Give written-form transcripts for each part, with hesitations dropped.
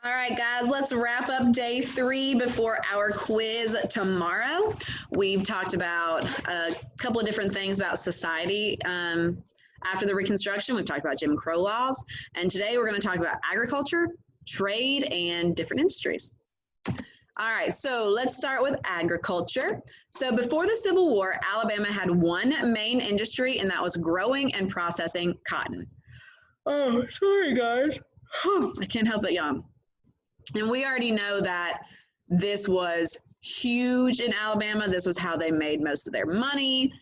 All right, guys, let's wrap up day 3 before our quiz tomorrow. We've talked about a couple of different things about society after the Reconstruction. We've talked about Jim Crow laws, and today we're going to talk about agriculture, trade, and different industries. All right, so let's start with agriculture. So before the Civil War, Alabama had one main industry, and that was growing and processing cotton. Oh, sorry, guys. I can't help but yawn. And we already know that this was huge in Alabama. This was how they made most of their money.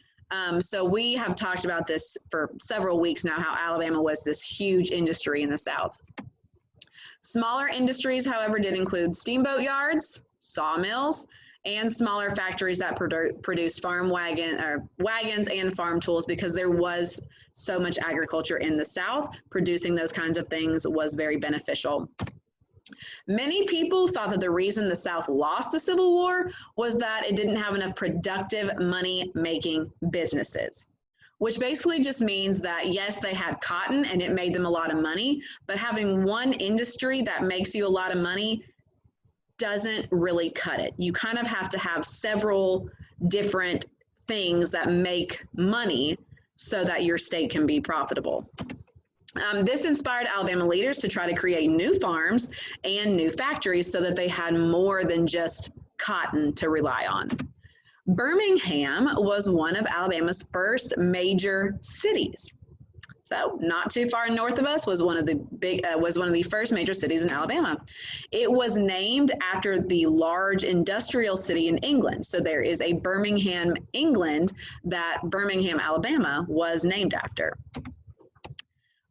So we have talked about this for several weeks now, how Alabama was this huge industry in the South. Smaller industries, however, did include steamboat yards, sawmills, and smaller factories that produced wagons and farm tools, because there was so much agriculture in the South. Producing those kinds of things was very beneficial. Many people thought that the reason the South lost the Civil War was that it didn't have enough productive money-making businesses, which basically just means that, yes, they had cotton and it made them a lot of money, but having one industry that makes you a lot of money doesn't really cut it. You kind of have to have several different things that make money so that your state can be profitable. This inspired Alabama leaders to try to create new farms and new factories so that they had more than just cotton to rely on. Birmingham was one of Alabama's first major cities. So not too far north of us was one of the first major cities in Alabama. It was named after the large industrial city in England. So there is a Birmingham, England, that Birmingham, Alabama was named after.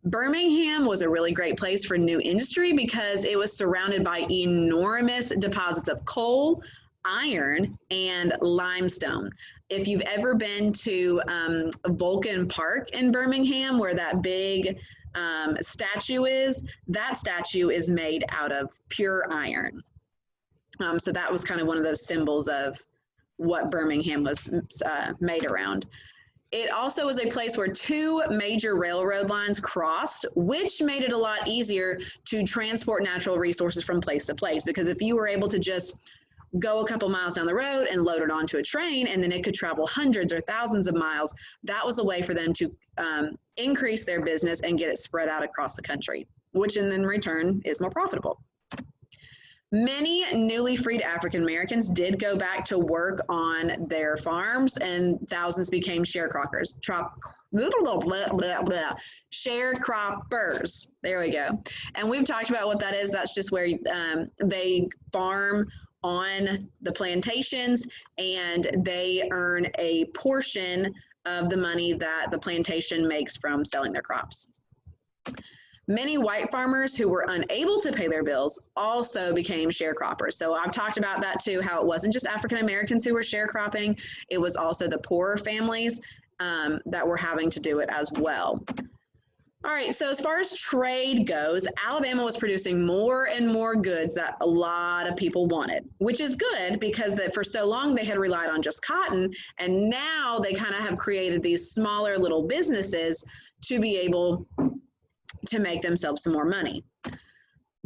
Birmingham was a really great place for new industry because it was surrounded by enormous deposits of coal, iron, and limestone. If you've ever been to Vulcan Park in Birmingham, where that big statue is, that statue is made out of pure iron. So that was kind of one of those symbols of what Birmingham was made around. It also was a place where 2 major railroad lines crossed, which made it a lot easier to transport natural resources from place to place. Because if you were able to just go a couple miles down the road and load it onto a train, and then it could travel hundreds or thousands of miles, that was a way for them to increase their business and get it spread out across the country, which in return is more profitable. Many newly freed African Americans did go back to work on their farms, and thousands became sharecroppers. Sharecroppers. There we go. And we've talked about what that is. That's just where they farm on the plantations, and they earn a portion of the money that the plantation makes from selling their crops. Many white farmers who were unable to pay their bills also became sharecroppers. So I've talked about that too, how it wasn't just African Americans who were sharecropping, it was also the poorer families that were having to do it as well. All right, so as far as trade goes, Alabama was producing more and more goods that a lot of people wanted, which is good because that for so long they had relied on just cotton, and now they kind of have created these smaller little businesses to be able to make themselves some more money.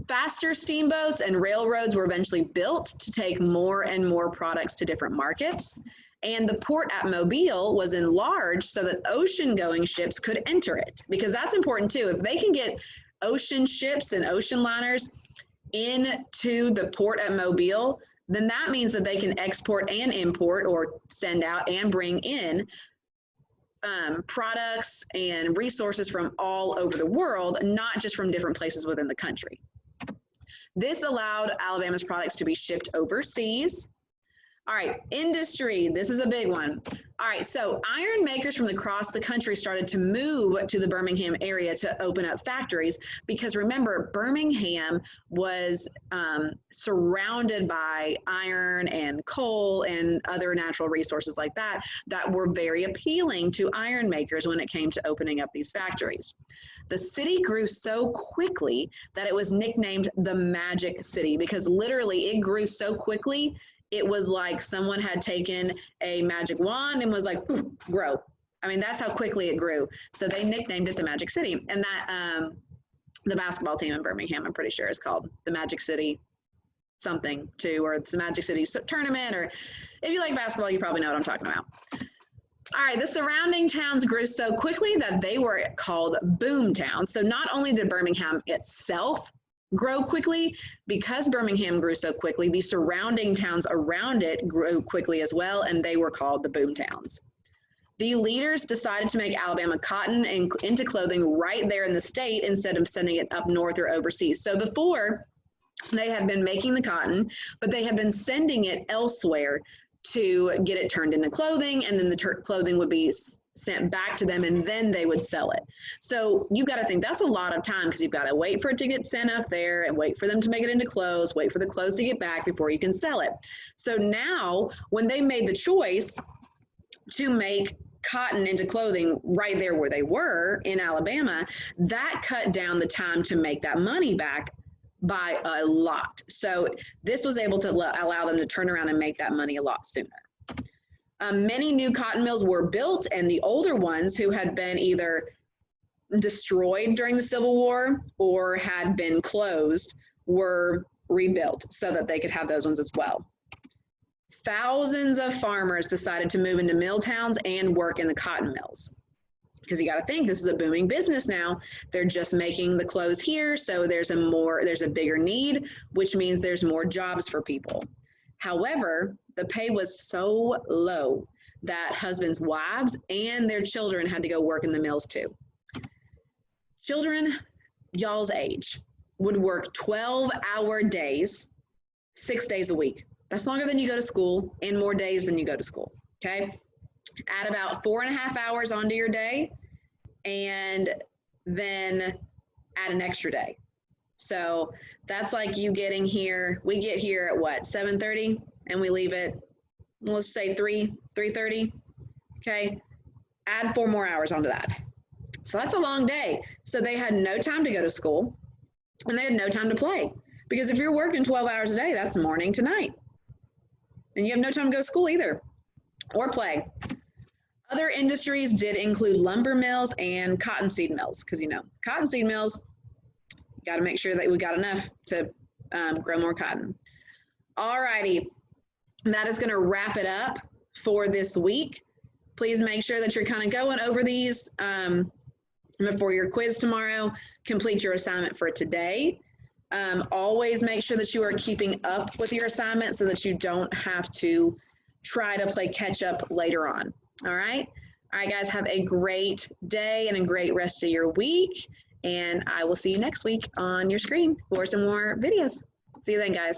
Faster steamboats and railroads were eventually built to take more and more products to different markets. And the port at Mobile was enlarged so that ocean-going ships could enter it, because that's important too. If they can get ocean ships and ocean liners into the port at Mobile, then that means that they can export and import, or send out and bring in products and resources from all over the world, not just from different places within the country. This allowed Alabama's products to be shipped overseas. All right, industry, this is a big one. All right, so iron makers from across the country started to move to the Birmingham area to open up factories, because remember, Birmingham was surrounded by iron and coal and other natural resources like that that were very appealing to iron makers when it came to opening up these factories. The city grew so quickly that it was nicknamed the Magic City, because literally it grew so quickly. It was like someone had taken a magic wand and was like, grow. I mean, that's how quickly it grew. So they nicknamed it the Magic City. And that The basketball team in Birmingham, I'm pretty sure, is called the Magic City something too, or it's the Magic City tournament, or if you like basketball, you probably know what I'm talking about. All right, the surrounding towns grew so quickly that they were called boom towns. So not only did Birmingham itself grow quickly, because Birmingham grew so quickly, the surrounding towns around it grew quickly as well, and they were called the boom towns. The leaders decided to make Alabama cotton into clothing right there in the state instead of sending it up north or overseas. So before, they had been making the cotton, but they had been sending it elsewhere to get it turned into clothing, and then the clothing would be sent back to them, and then they would sell it. So you've got to think that's a lot of time, because you've got to wait for it to get sent up there and wait for them to make it into clothes, wait for the clothes to get back before you can sell it. So now when they made the choice to make cotton into clothing right there where they were in Alabama, that cut down the time to make that money back by a lot. So this was able to allow them to turn around and make that money a lot sooner. Many new cotton mills were built, and the older ones who had been either destroyed during the Civil War or had been closed were rebuilt so that they could have those ones as well. Thousands of farmers decided to move into mill towns and work in the cotton mills. Because you got to think, this is a booming business now. They're just making the clothes here, so there's a bigger need, which means there's more jobs for people. However, the pay was so low that husbands, wives, and their children had to go work in the mills too. Children y'all's age would work 12-hour days, 6 days a week. That's longer than you go to school and more days than you go to school, okay? Add about 4.5 hours onto your day, and then add an extra day. So that's like you getting here. We get here at what, 7:30, and we leave at, let's say 3:30. Okay, add 4 more hours onto that. So that's a long day. So they had no time to go to school, and they had no time to play, because if you're working 12 hours a day, that's morning to night, and you have no time to go to school either or play. Other industries did include lumber mills and cottonseed mills, because cottonseed mills, you got to make sure that we got enough to grow more cotton. All righty, that is going to wrap it up for this week. Please make sure that you're kind of going over these before your quiz tomorrow. Complete your assignment for today. Always make sure that you are keeping up with your assignment so that you don't have to try to play catch up later on. All right, guys, have a great day and a great rest of your week. And I will see you next week on your screen for some more videos. See you then, guys.